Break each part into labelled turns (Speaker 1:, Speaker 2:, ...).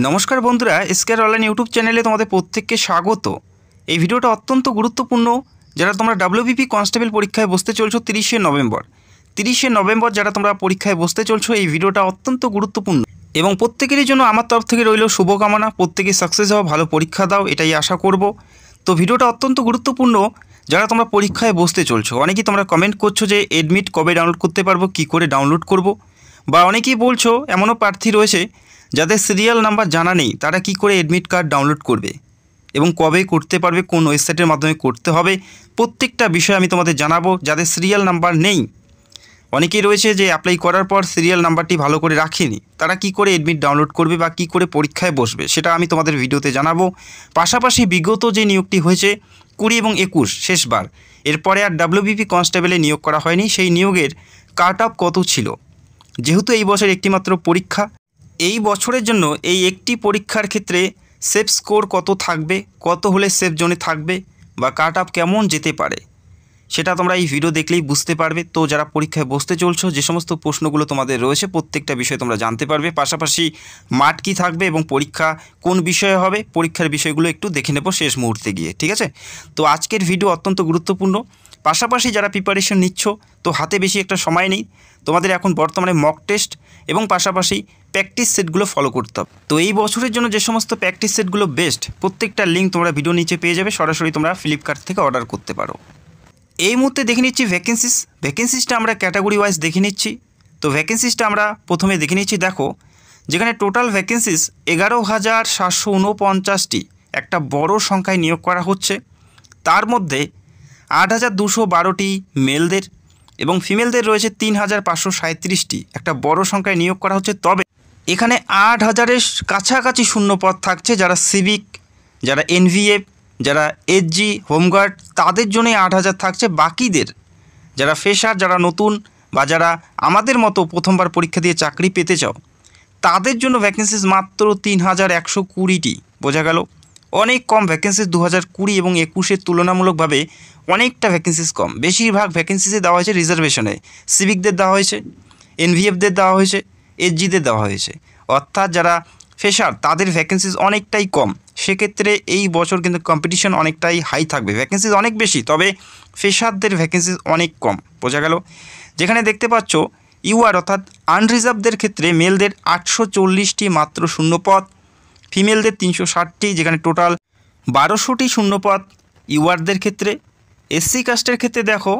Speaker 1: নমস্কার বন্ধুরা, এসকেআর online YouTube চ্যানেলে তোমাদের প্রত্যেককে স্বাগত। এই ভিডিওটা অত্যন্ত গুরুত্বপূর্ণ। যারা তোমরা ডাব্লিউবিপি কনস্টেবল পরীক্ষায় বসতে চলছো 30শে নভেম্বর যারা তোমরা পরীক্ষায় বসতে চলছো, এই ভিডিওটা অত্যন্ত গুরুত্বপূর্ণ এবং প্রত্যেকেরই জন্য আমার তরফ থেকে রইল শুভকামনা। প্রত্যেকে সাকসেস হও, ভালো পরীক্ষা দাও, এটাই আশা করব। তো ভিডিওটা অত্যন্ত গুরুত্বপূর্ণ। যারা তোমরা পরীক্ষায় বসতে চলছো, অনেকেই তোমরা কমেন্ট করছো যে এডমিট কবে ডাউনলোড করতে পারবো, কী করে ডাউনলোড করব, বা অনেকেই বলছো এমনও প্রার্থী রয়েছে যাদের সিরিয়াল নাম্বার জানা নেই, তারা কি করে এডমিট কার্ড ডাউনলোড করবে এবং কবে করতে পারবে, কোন ওয়েবসাইটের মাধ্যমে করতে হবে, প্রত্যেকটা বিষয় আমি তোমাদের জানাবো। যাদের সিরিয়াল নাম্বার নেই, অনেকেই রয়েছে যে অ্যাপ্লাই করার পর সিরিয়াল নাম্বারটি ভালো করে রাখেনি, তারা কি করে এডমিট ডাউনলোড করবে বা কি করে পরীক্ষায় বসবে, সেটা আমি তোমাদের ভিডিওতে জানাবো। পাশাপাশি বিগত যে নিয়োগটি হয়েছে 20 এবং 21 শেষবার, এরপরে আর ডাব্লিউবিপি কনস্টেবলে নিয়োগ করা হয়নি, সেই নিয়োগের কাট অফ কত ছিল। যেহেতু এই বছর একটিমাত্র পরীক্ষা, এই বছরের জন্য এই একটি পরীক্ষার ক্ষেত্রে সেফ স্কোর কত থাকবে, কত হলে সেফ জোনে থাকবে বা কাট অফ কেমন যেতে পারে, সেটা তোমরা এই ভিডিও দেখলেই বুঝতে পারবে। তো যারা পরীক্ষায় বসতে চলছো, যে সমস্ত প্রশ্নগুলো তোমাদের রয়েছে প্রত্যেকটা বিষয় তোমরা জানতে পারবে। পাশাপাশি মাঠ কী থাকবে এবং পরীক্ষা কোন বিষয়ে হবে, পরীক্ষার বিষয়গুলো একটু দেখে নেব শেষ মুহূর্তে গিয়ে, ঠিক আছে। তো আজকের ভিডিও অত্যন্ত গুরুত্বপূর্ণ। পাশাপাশি যারা প্রিপারেশন নিচ্ছ, তো হাতে বেশি একটা সময় নেই, তোমাদের এখন বর্তমানে মক টেস্ট এবং পাশাপাশি প্র্যাকটিস সেটগুলো ফলো করতে হবে। তো এই বছরের জন্য যে সমস্ত প্র্যাকটিস সেটগুলো বেস্ট, প্রত্যেকটা লিঙ্ক তোমরা ভিডিও নিচে পেয়ে যাবে, সরাসরি তোমরা ফ্লিপকার্ট থেকে অর্ডার করতে পারো। এই মুহূর্তে দেখে নিচ্ছি ভ্যাকেন্সিসটা আমরা ক্যাটাগরি ওয়াইজ দেখে নিচ্ছি। তো ভ্যাকেন্সিসটা আমরা প্রথমে দেখে নিচ্ছি। দেখো, যেখানে টোটাল ভ্যাকেন্সিস 11,749টি, একটা বড় সংখ্যায় নিয়োগ করা হচ্ছে। তার মধ্যে 8,212টি মেলদের এবং ফিমেলদের রয়েছে 3,537টি, একটা বড় সংখ্যায় নিয়োগ করা হচ্ছে। তবে এখানে 8,000-এর কাছাকাছি শূন্যপদ থাকছে যারা সিভিক, যারা এনভিএফ, যারা এসজি, হোমগার্ড, তাদের জন্যই 8,000 থাকছে। বাকিদের যারা ফ্রেশার, যারা নতুন বা যারা আমাদের মতো প্রথমবার পরীক্ষা দিয়ে চাকরি পেতে চাও, তাদের জন্য ভ্যাকেন্সিস মাত্র 3,120টি। বোঝা গেল অনেক কম ভ্যাকেন্সিস। 2020 এবং 21-এর তুলনামূলকভাবে অনেকটা ভ্যাকেন্সিস কম। বেশিরভাগ ভ্যাকেন্সিসে দেওয়া হয়েছে রিজার্ভেশনে, সিভিকদের দেওয়া হয়েছে, এনভিএফদের দেওয়া হয়েছে, এসজিদের দেওয়া হয়েছে। অর্থাৎ যারা ফ্রেশার তাদের ভ্যাকেন্সিস অনেকটাই কম। সেক্ষেত্রে এই বছর কিন্তু কম্পিটিশন অনেকটাই হাই থাকবে, ভ্যাকেন্সিস অনেক বেশি, তবে ফ্রেশারদের ভ্যাকেন্সিস অনেক কম। বোঝা গেল, যেখানে দেখতে পাচ্ছ ইউআর অর্থাৎ আনরিজার্ভদের ক্ষেত্রে মেলদের 840টি মাত্র শূন্যপদ, ফিমেলদের 360টি, যেখানে টোটাল 1200টি শূন্যপদ ইউআরদের ক্ষেত্রে। এসসি কাস্টের ক্ষেত্রে দেখো,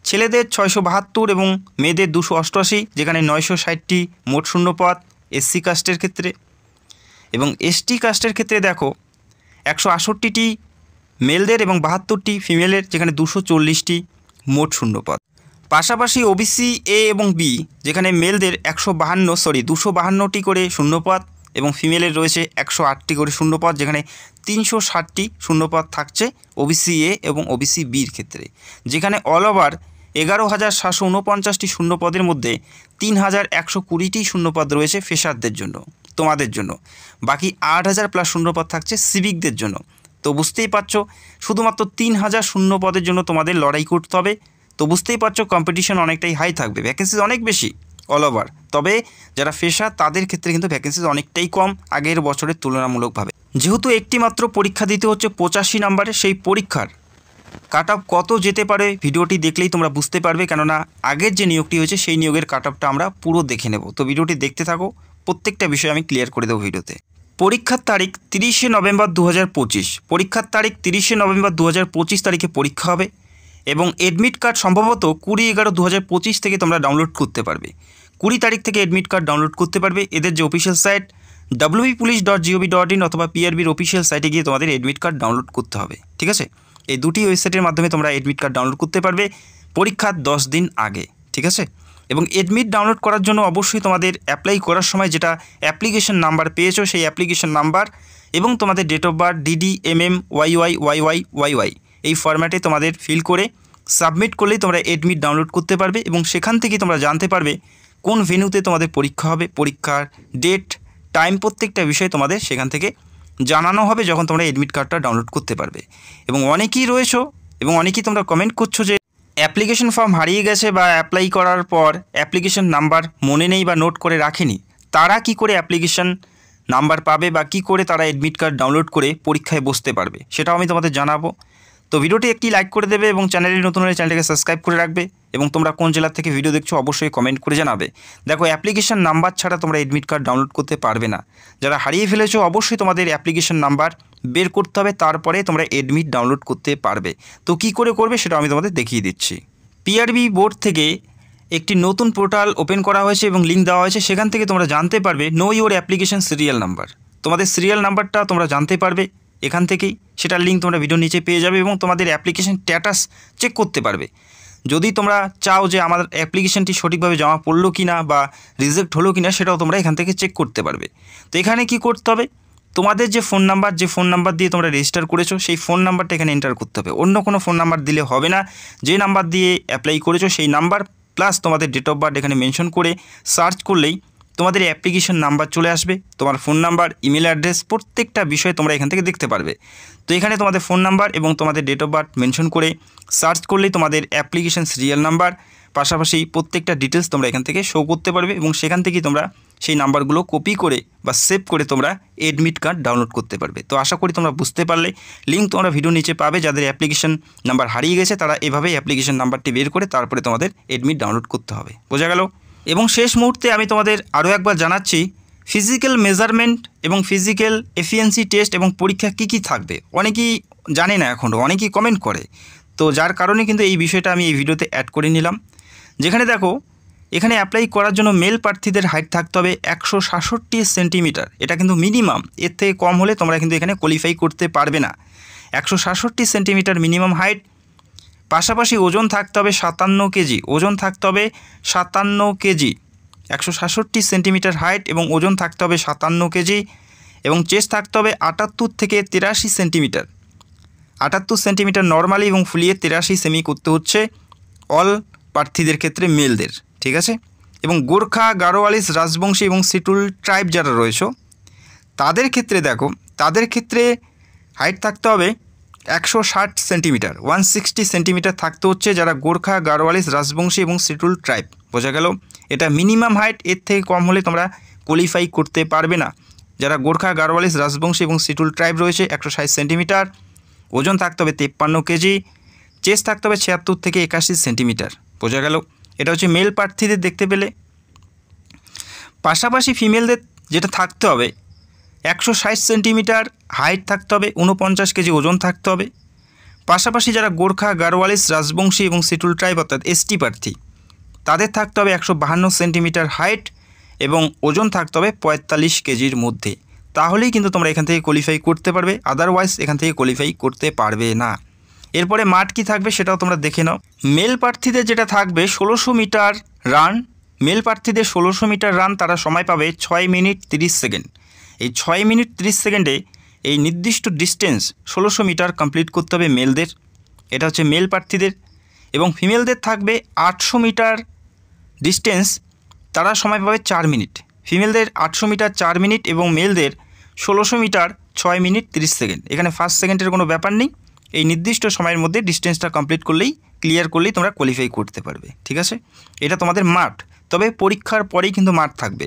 Speaker 1: ছেলেদের 672 এবং মেয়েদের 288, যেখানে 960টি মোট শূন্যপদ এসসি কাস্টের ক্ষেত্রে। এবং এসটি কাস্টের ক্ষেত্রে দেখো 168টি মেলদের এবং 72টি ফিমেলের, যেখানে 240টি মোট শূন্যপদ। পাশাপাশি ওবিসি এ এবং বি, যেখানে মেলদের 252টি করে শূন্যপদ এবং ফিমেলের রয়েছে 108টি করে শূন্যপদ, যেখানে 360টি শূন্যপদ থাকছে ওবিসি এ এবং ওবিসি বির ক্ষেত্রে। যেখানে অল ওভার 11,749টি শূন্যপদের মধ্যে 3,120টি শূন্যপদ রয়েছে ফ্রেশারদের জন্য, তোমাদের জন্য। বাকি 8,000 প্লাস শূন্যপদ থাকছে সিভিকদের জন্য। তো বুঝতেই পারছো, শুধুমাত্র 3,000 শূন্যপদের জন্য তোমাদের লড়াই করতে হবে। তো বুঝতেই পারছো কম্পিটিশন অনেকটাই হাই থাকবে, ভ্যাকেন্সিস অনেক বেশি অল ওভার। তবে যারা ফ্রেশার তাদের ক্ষেত্রে কিন্তু ভ্যাকেন্সিস অনেকটাই কম আগের বছরের তুলনামূলকভাবে। যেহেতু একটি মাত্র পরীক্ষা দিতে হচ্ছে 85 নম্বরে, সেই পরীক্ষার কাট অফ কত যেতে পারে ভিডিওটি দেখলেই তোমরা বুঝতে পারবে। কেননা আগের যে নিয়োগটি হয়েছে সেই নিয়োগের কাট অফটা আমরা পুরো দেখে নেব। তো ভিডিওটি দেখতে থাকো, প্রত্যেকটা বিষয় আমি ক্লিয়ার করে দেবো ভিডিওতে। পরীক্ষার তারিখ 30শে নভেম্বর 2025, পরীক্ষার তারিখ 30শে নভেম্বর 2025 তারিখে পরীক্ষা হবে এবং এডমিট কার্ড সম্ভবত 20/11/2025 থেকে তোমরা ডাউনলোড করতে পারবে। 20 তারিখ থেকে এডমিট কার্ড ডাউনলোড করতে পারবে। এদের যে অফিসিয়াল সাইট www.police.gov.in অথবা পিআরবির অফিসিয়াল সাইটে গিয়ে তোমাদের এডমিট কার্ড ডাউনলোড করতে হবে, ঠিক আছে। এই দুটি ওয়েবসাইটের মাধ্যমে তোমরা এডমিট কার্ড ডাউনলোড করতে পারবে পরীক্ষার 10 দিন আগে, ঠিক আছে। এবং এডমিট ডাউনলোড করার জন্য অবশ্যই তোমাদের অ্যাপ্লাই করার সময় যেটা অ্যাপ্লিকেশন নাম্বার পেয়েছো, সেই অ্যাপ্লিকেশন নাম্বার এবং তোমাদের date of birth DD MM YY এই ফরম্যাটে তোমাদের ফিল করে সাবমিট করলেই তোমরা এডমিট ডাউনলোড করতে পারবে। এবং সেখান থেকে তোমরা জানতে পারবে কোন ভেন্যুতে তোমাদের পরীক্ষা হবে, পরীক্ষার ডেট, টাইম, প্রত্যেকটা বিষয় তোমাদের সেখান থেকে জানানো হবে যখন তোমরা এডমিট কার্ডটা ডাউনলোড করতে পারবে। এবং অনেকেই রয়েছো এবং অনেকেই তোমরা কমেন্ট করছো যে অ্যাপ্লিকেশন ফর্ম হারিয়ে গেছে বা অ্যাপ্লাই করার পর অ্যাপ্লিকেশন নাম্বার মনে নেই বা নোট করে রাখেনি, তারা কি করে অ্যাপ্লিকেশন নাম্বার পাবে বা কী করে তারা অ্যাডমিট কার্ড ডাউনলোড করে পরীক্ষায় বসতে পারবে সেটাও আমি তোমাদের জানাবো। তো ভিডিওটি একটি লাইক করে দেবে এবং চ্যানেলটি নতুন হলে চ্যানেলটিকে সাবস্ক্রাইব করে রাখবে এবং তোমরা কোন জেলা থেকে ভিডিও দেখছো অবশ্যই কমেন্ট করে জানাবে। দেখো, অ্যাপ্লিকেশন নাম্বার ছাড়া তোমরা অ্যাডমিট কার্ড ডাউনলোড করতে পারবে না। যারা হারিয়ে ফেলেছো অবশ্যই তোমাদের অ্যাপ্লিকেশন নাম্বার বের করতে হবে, তারপরে তোমরা অ্যাডমিট ডাউনলোড করতে পারবে। তো কী করে করবে সেটা আমি তোমাদের দেখিয়ে দিচ্ছি। পিআরবি বোর্ড থেকে একটি নতুন পোর্টাল ওপেন করা হয়েছে এবং লিঙ্ক দেওয়া হয়েছে, সেখান থেকে তোমরা জানতে পারবে no your application serial number. তোমাদের সিরিয়াল নাম্বারটা তোমরা জানতে পারবে এখান থেকেই, সেটার লিঙ্ক তোমরা ভিডিওর নিচে পেয়ে যাবে এবং তোমাদের অ্যাপ্লিকেশন স্ট্যাটাস চেক করতে পারবে। যদি তোমরা চাও যে আমার অ্যাপ্লিকেশনটি সঠিকভাবে জমা পড়লো কি না বা রিজেক্ট হলো কি না, সেটাও তোমরা এখান থেকে চেক করতে পারবে। তো এখানে কি করতে হবে, তোমাদের যে ফোন নাম্বার দিয়ে তোমরা রেজিস্টার করেছো সেই ফোন নাম্বারটা এখানে এন্টার করতে হবে। অন্য কোনো ফোন নাম্বার দিলে হবে না। যে নাম্বার দিয়ে অ্যাপ্লাই করেছো সেই নাম্বার প্লাস তোমাদের ডেট অফ বার্থ এখানে মেনশন করে সার্চ করলেই তোমাদের অ্যাপ্লিকেশন নাম্বার চলে আসবে। তোমার ফোন নাম্বার, ইমেল অ্যাড্রেস, প্রত্যেকটা বিষয় তোমরা এখান থেকে দেখতে পারবে। তো এখানে তোমাদের ফোন নাম্বার এবং তোমাদের ডেট অফ বার্থ মেনশন করে সার্চ করলেই তোমাদের অ্যাপ্লিকেশন সিরিয়াল নাম্বার পাশাপাশি প্রত্যেকটা ডিটেলস তোমরা এখান থেকে শো করতে পারবে এবং সেখান থেকেই তোমরা সেই নাম্বারগুলো কপি করে বা সেভ করে তোমরা অ্যাডমিট কার্ড ডাউনলোড করতে পারবে। তো আশা করি তোমরা বুঝতে পারলে। লিঙ্ক তোমরা ভিডিও নিচে পাবে। যাদের অ্যাপ্লিকেশন নাম্বার হারিয়ে গেছে তারা এভাবেই অ্যাপ্লিকেশন নাম্বারটি বের করে তারপরে তোমাদের অ্যাডমিট ডাউনলোড করতে হবে। বোঝা গেল? এবং শেষ মুহূর্তে আমি তোমাদের আরও একবার জানাচ্ছি ফিজিক্যাল মেজারমেন্ট এবং ফিজিক্যাল এফিসিয়েন্সি টেস্ট এবং পরীক্ষা কী কী থাকবে। অনেকেই জানে না এখনও, অনেকেই কমেন্ট করে। তো যার কারণে কিন্তু এই বিষয়টা আমি এই ভিডিওতে অ্যাড করে নিলাম। যেখানে দেখো, এখানে অ্যাপ্লাই করার জন্য মেল প্রার্থীদের হাইট থাকতে হবে 167 সেন্টিমিটার। এটা কিন্তু মিনিমাম, এর থেকে কম হলে তোমরা কিন্তু এখানে কোয়ালিফাই করতে পারবে না। 167 সেন্টিমিটার মিনিমাম হাইট। পাশাপাশি ওজন থাকতে হবে 57 কেজি। ওজন থাকতে হবে 57 কেজি। 167 সেন্টিমিটার হাইট এবং ওজন থাকতে হবে 57 কেজি এবং চেস্ট থাকতে হবে 78 থেকে 83 সেন্টিমিটার। 78 সেন্টিমিটার নর্মালি এবং ফুলিয়ে 83 সেমি করতে হচ্ছে অল প্রার্থীদের ক্ষেত্রে, মেলদের। ঠিক আছে? এবং গোর্খা, গারোয়ালিস, রাজবংশী এবং সিটুল ট্রাইব যারা রয়েছে তাদের ক্ষেত্রে দেখো, তাদের ক্ষেত্রে হাইট থাকতে হবে 160 সেন্টিমিটার, 160 সেন্টিমিটার থাকতে হচ্ছে যারা গোর্খা, গারোয়ালিস, রাজবংশী এবং সিটুল ট্রাইব। বোঝা গেল? এটা মিনিমাম হাইট, এর থেকে কম হলে তোমরা কোয়ালিফাই করতে পারবে না। যারা গোর্খা, গারোয়ালিস, রাজবংশী এবং সিটুল ট্রাইব রয়েছে 160 সেন্টিমিটার, ওজন থাকতে হবে 53 কেজি, চেস্ট থাকতে হবে 76 থেকে 81 সেন্টিমিটার। বোঝা গেল? এটা হচ্ছে মেল প্রার্থীদের দেখতে পেলে। পাশাপাশি ফিমেলদের যেটা থাকতে হবে 160 সেন্টিমিটার হাইট থাকতে হবে, 49 কেজি ওজন থাকতে হবে। পাশাপাশি যারা গোর্খা, গারোয়ালিস, রাজবংশী এবং সিটুল ট্রাইব অর্থাৎ এসটি প্রার্থী তাদের থাকতে হবে 152 সেন্টিমিটার হাইট এবং ওজন থাকতে হবে 45 কেজির মধ্যে। তাহলেই কিন্তু তোমরা এখান থেকে কোয়ালিফাই করতে পারবে, আদারওয়াইজ এখান থেকে কোয়ালিফাই করতে পারবে না। এরপরে মাঠ কী থাকবে সেটাও তোমরা দেখে নাও। মেল প্রার্থীদের যেটা থাকবে 1600 মিটার রান। মেল প্রার্থীদের 1600 মিটার রান, তারা সময় পাবে 6 মিনিট 30 সেকেন্ড। এই 6 মিনিট 30 সেকেন্ডে এই নির্দিষ্ট ডিস্টেন্স 1600 মিটার কমপ্লিট করতে হবে মেলদের। এটা হচ্ছে মেল প্রার্থীদের। এবং ফিমেলদের থাকবে 800 মিটার ডিস্টেন্স, তারা সময় পাবে 4 মিনিট। ফিমেলদের 800 মিটার 4 মিনিট এবং মেলদের 1600 মিটার 6 মিনিট 30 সেকেন্ড। এখানে ফার্স্ট সেকেন্ডের কোনো ব্যাপার নেই। এই নির্দিষ্ট সময়ের মধ্যে ডিস্টেন্সটা কমপ্লিট করলেই, ক্লিয়ার করলেই তোমরা কোয়ালিফাই করতে পারবে। ঠিক আছে? এটা তোমাদের মাঠ। তবে পরীক্ষার পরেই কিন্তু মাঠ থাকবে,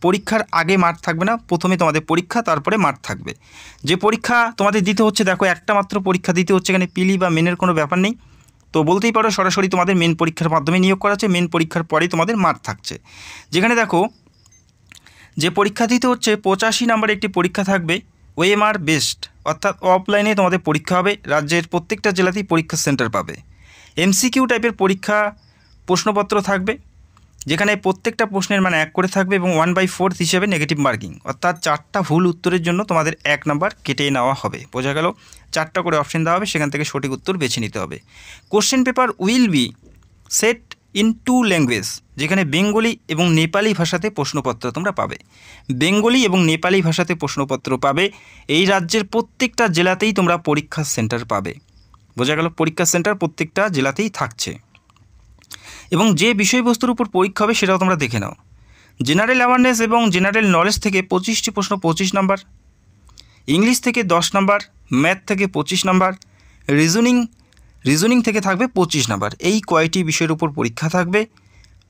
Speaker 1: পরীক্ষার আগে মাঠ থাকবে না। প্রথমে তোমাদের পরীক্ষা, তারপরে মাঠ থাকবে। যে পরীক্ষা তোমাদের দিতে হচ্ছে, দেখো একটা মাত্র পরীক্ষা দিতে হচ্ছে, এখানে পিলি বা মেনের কোনো ব্যাপার নেই। তো বলতেই পারো সরাসরি তোমাদের মেন পরীক্ষার মাধ্যমে নিয়োগ করা হচ্ছে। মেন পরীক্ষার পরেই তোমাদের মাঠ থাকছে। যেখানে দেখো, যে পরীক্ষা দিতে হচ্ছে 85 নম্বরের একটি পরীক্ষা থাকবে ওএমআর বেস্ট, অর্থাৎ অফলাইনে তোমাদের পরীক্ষা হবে। রাজ্যের প্রত্যেকটা জেলাতেই পরীক্ষা সেন্টার পাবে। এমসিকিউ টাইপের পরীক্ষা, প্রশ্নপত্র থাকবে যেখানে প্রত্যেকটা প্রশ্নের মানে 1 করে থাকবে এবং 1/4 হিসেবে নেগেটিভ মার্কিং, অর্থাৎ 4টা ভুল উত্তরের জন্য তোমাদের 1 নাম্বার কেটে নেওয়া হবে। বোঝা গেল? 4টা করে অপশন দেওয়া হবে, সেখান থেকে সঠিক উত্তর বেছে নিতে হবে। Question paper will be set in 2 language, যেখানে বেঙ্গলি এবং নেপালি ভাষাতে প্রশ্নপত্র তোমরা পাবে। বেঙ্গলি এবং নেপালি ভাষাতে প্রশ্নপত্র পাবে। এই রাজ্যের প্রত্যেকটা জেলাতেই তোমরা পরীক্ষা সেন্টার পাবে। বোঝা গেল? পরীক্ষা সেন্টার প্রত্যেকটা জেলাতেই থাকছে। এবং যে বিষয়বস্তুর উপর পরীক্ষা হবে সেটাও তোমরা দেখে নাও। জেনারেল অ্যাওয়ারনেস এবং জেনারেল নলেজ থেকে 25টি প্রশ্ন 25 নম্বর, ইংলিশ থেকে 10 নম্বর, ম্যাথ থেকে 25 নম্বর, রিজনিং থেকে থাকবে 25 নম্বর। এই কয়টি বিষয়ের উপর পরীক্ষা থাকবে।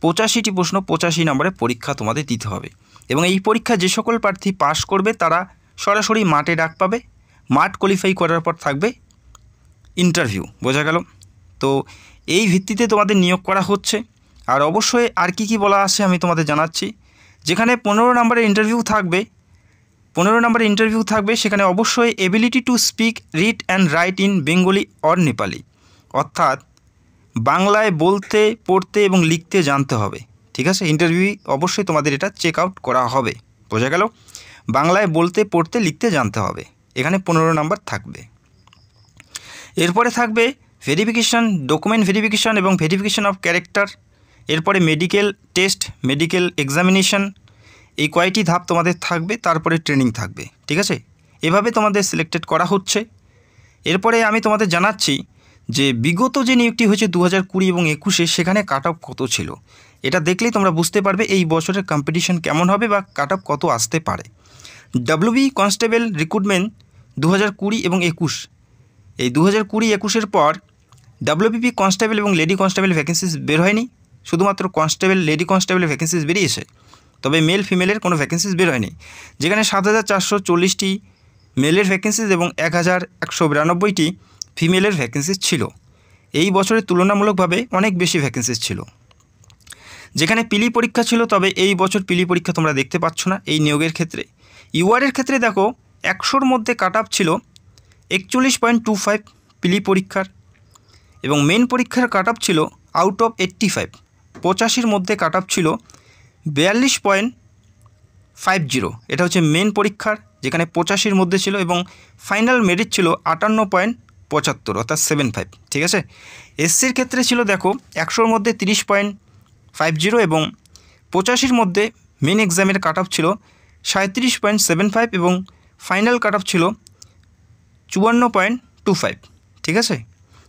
Speaker 1: 85টি প্রশ্ন 85 নম্বরের পরীক্ষা তোমাদের দিতে হবে। এবং এই পরীক্ষা যে সকল প্রার্থী পাশ করবে তারা সরাসরি মাঠে ডাক পাবে। মাঠ কোয়ালিফাই করার পর থাকবে ইন্টারভিউ। বোঝা গেল? তো এই ভিত্তিতে তোমাদের নিয়োগ করা হচ্ছে। আর অবশ্যই আর কি বলা আছে আমি তোমাদের জানাচ্ছি। যেখানে 15 নম্বরের ইন্টারভিউ থাকবে সেখানে অবশ্যই ability to speak, read and right in Bengali or Nepali, অর্থাৎ বাংলায় বলতে, পড়তে এবং লিখতে জানতে হবে। ঠিক আছে, ইন্টারভিউ অবশ্যই তোমাদের এটা চেক আউট করা হবে। বোঝা গেল? বাংলায় বলতে, পড়তে, লিখতে জানতে হবে। এখানে 15 নম্বর থাকবে। এরপরে থাকবে ভেরিফিকেশান, ডকুমেন্ট ভেরিফিকেশান এবং ভেরিফিকেশান অফ ক্যারেক্টার। এরপরে মেডিকেল টেস্ট, মেডিকেল এক্সামিনেশান, এই কয়টি ধাপ তোমাদের থাকবে। তারপরে ট্রেনিং থাকবে। ঠিক আছে, এভাবে তোমাদের সিলেক্টেড করা হচ্ছে। এরপরে আমি তোমাদের জানাচ্ছি যে বিগত যে নিয়োগটি হয়েছে 2020 এবং 21 সেখানে কাট অফ কত ছিল। এটা দেখলেই তোমরা বুঝতে পারবে এই বছরের কম্পিটিশন কেমন হবে বা কাট অফ কত আসতে পারে। ডাব্লিউবি কনস্টেবল রিক্রুটমেন্ট 2020 এবং 21, এই 2020-21 পর ডাব্লিউবিপি কনস্টেবল এবং লেডি কনস্টেবল ভ্যাকেন্সিস বের হয়নি। শুধুমাত্র কনস্টেবল, লেডি কনস্টেবলের ভ্যাকেন্সিস বেরিয়েছে, তবে মেল ফিমেলের কোনো ভ্যাকেন্সিস বের হয়নি। যেখানে 7440টি মেলের ভ্যাকেন্সিস এবং 1192টি ফিমেলের ভ্যাকেন্সিস ছিল। এই বছরের তুলনামূলকভাবে অনেক বেশি ভ্যাকেন্সিস ছিল। যেখানে পিলি পরীক্ষা ছিল, তবে এই বছর পিলি পরীক্ষা তোমরা দেখতে পাচ্ছ না এই নিয়োগের ক্ষেত্রে। ইউআরের ক্ষেত্রে দেখো 100-র মধ্যে কাট অফ ছিল 41.25 পিলি পরীক্ষার, এবং মেন পরীক্ষার কাট অফ ছিল আউট অফ 85, 85-র মধ্যে কাট অফ ছিল 42.50। এটা হচ্ছে মেন পরীক্ষার, যেখানে 85-র মধ্যে ছিল, এবং ফাইনাল মেরিট ছিল 58.75 অর্থাৎ 75। ঠিক আছে, এসসির ক্ষেত্রে ছিল দেখো 100-র মধ্যে 30.50 এবং 85-র মধ্যে মেন এক্সামের কাট অফ ছিল 37.75 এবং ফাইনাল কাট অফ ছিল 54.25। ঠিক আছে,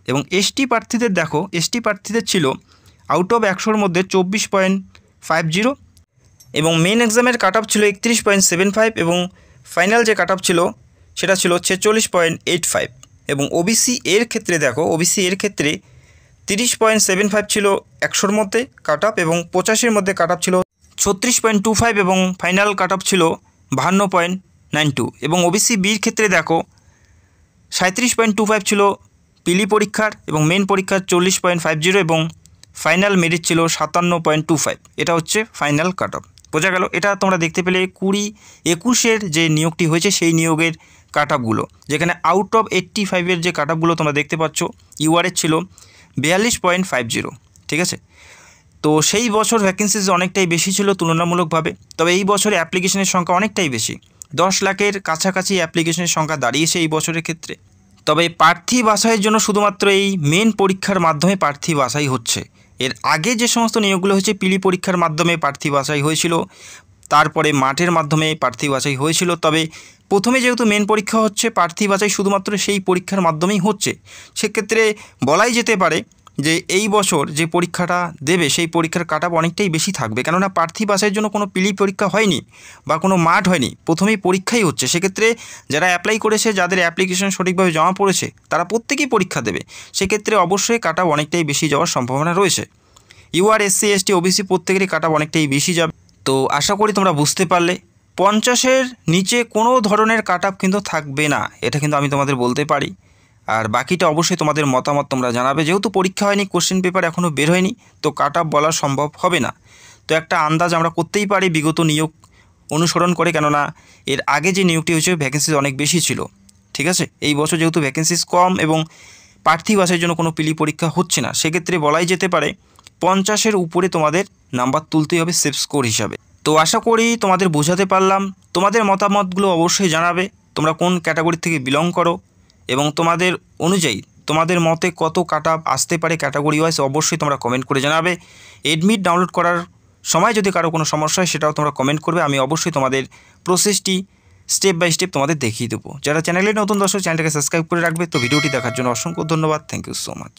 Speaker 1: এবং এসটি প্রার্থীদের দেখো, এসটি প্রার্থীদের ছিল আউট অফ 100-র মধ্যে 24.50 এবং মেন এক্সামের কাট অফ ছিল 31.75 এবং ফাইনাল যে কাট অফ ছিল সেটা ছিল 46.85। এবং ওবিসি এর ক্ষেত্রে দেখো, ওবিসি এর ক্ষেত্রে 30.75 ছিল 100-র মধ্যে কাট অফ, এবং 85-র মধ্যে কাট অফ ছিল 36.25 এবং ফাইনাল কাট অফ ছিল 52.92। এবং ওবিসি বির ক্ষেত্রে দেখো 37.25 ছিল পিলি পরীক্ষার, এবং মেন পরীক্ষার 40.50 এবং ফাইনাল মেরিট ছিল 57.25। এটা হচ্ছে ফাইনাল কাট অফ। বোঝা গেল? এটা তোমরা দেখতে পেলে 20-21-এর যে নিয়োগটি হয়েছে সেই নিয়োগের কাট অফগুলো, যেখানে আউট অফ 85-এর যে কাট অফগুলো তোমরা দেখতে পাচ্ছ। ইউআরের ছিল 42.50। ঠিক আছে, তো সেই বছর ভ্যাকেন্সিজ অনেকটাই বেশি ছিল তুলনামূলকভাবে, তবে এই বছরে অ্যাপ্লিকেশনের সংখ্যা অনেকটাই বেশি, 10 লাখের কাছাকাছি অ্যাপ্লিকেশনের সংখ্যা দাঁড়িয়েছে এই বছরের ক্ষেত্রে। তবে প্রার্থী বাছাইয়ের জন্য শুধুমাত্র এই মেন পরীক্ষার মাধ্যমে প্রার্থী বাছাই হচ্ছে। এর আগে যে সমস্ত নিয়োগগুলো হয়েছে পিলি পরীক্ষার মাধ্যমে প্রার্থী বাছাই হয়েছিল, তারপরে মাঠের মাধ্যমে প্রার্থী বাছাই হয়েছিল। তবে প্রথমে যেহেতু মেন পরীক্ষা হচ্ছে, প্রার্থী বাছাই শুধুমাত্র সেই পরীক্ষার মাধ্যমেই হচ্ছে। সেক্ষেত্রে বলাই যেতে পারে যে এই বছর যে পরীক্ষাটা দেবে সেই পরীক্ষার কাট অফ অনেকটাই বেশি থাকবে, কেননা প্রার্থী বাছাইয়ের জন্য কোনো পিলি পরীক্ষা হয়নি বা কোনো মাঠ হয়নি, প্রথমেই পরীক্ষাই হচ্ছে। সেক্ষেত্রে যারা অ্যাপ্লাই করেছে, যাদের অ্যাপ্লিকেশন সঠিকভাবে জমা পড়েছে, তারা প্রত্যেকেই পরীক্ষা দেবে। সেক্ষেত্রে অবশ্যই কাট অফ অনেকটাই বেশি যাওয়ার সম্ভাবনা রয়েছে। ইউআর, এসসি, এসটি, ওবিসি প্রত্যেকেরই কাট অফ অনেকটাই বেশি যাবে। তো আশা করি তোমরা বুঝতে পারলে 50-এর নিচে কোনো ধরনের কাট অফ কিন্তু থাকবে না, এটা কিন্তু আমি তোমাদের বলতে পারি। আর বাকিটা অবশ্যই তোমাদের মতামত তোমরা জানাবে। যেহেতু পরীক্ষা হয়নি, কোশ্চেন পেপার এখনও বের হয়নি, তো কাট অফ বলা সম্ভব হবে না। তো একটা আন্দাজ আমরা করতেই পারি বিগত নিয়োগ অনুসরণ করে, কেননা এর আগে যে নিয়োগটি হয়েছে ভ্যাকেন্সিস অনেক বেশি ছিল। ঠিক আছে, এই বছর যেহেতু ভ্যাকেন্সিস কম এবং প্রার্থী বাছাইয়ের জন্য কোনো পিলি পরীক্ষা হচ্ছে না, সেক্ষেত্রে বলাই যেতে পারে 50-এর উপরে তোমাদের নাম্বার তুলতেই হবে সেফ স্কোর হিসাবে। তো আশা করি তোমাদের বোঝাতে পারলাম। তোমাদের মতামতগুলো অবশ্যই জানাবে, তোমরা কোন ক্যাটাগরি থেকে বিলং করো এবং তোমাদের অনুযায়ী তোমাদের মতে কত কাট অফ আসতে পারে ক্যাটাগরি ওয়াইজ অবশ্যই তোমরা কমেন্ট করে জানাবে। এডমিট ডাউনলোড করার সময় যদি কারো কোনো সমস্যা হয় সেটাও তোমরা কমেন্ট করবে, আমি অবশ্যই তোমাদের প্রসেসটি স্টেপ বাই স্টেপ তোমাদের দেখিয়ে দেবো। যারা চ্যানেলে নতুন দর্শক, চ্যানেলটাকে সাবস্ক্রাইব করে রাখবে। তো ভিডিওটি দেখার জন্য অসংখ্য ধন্যবাদ। Thank you so much.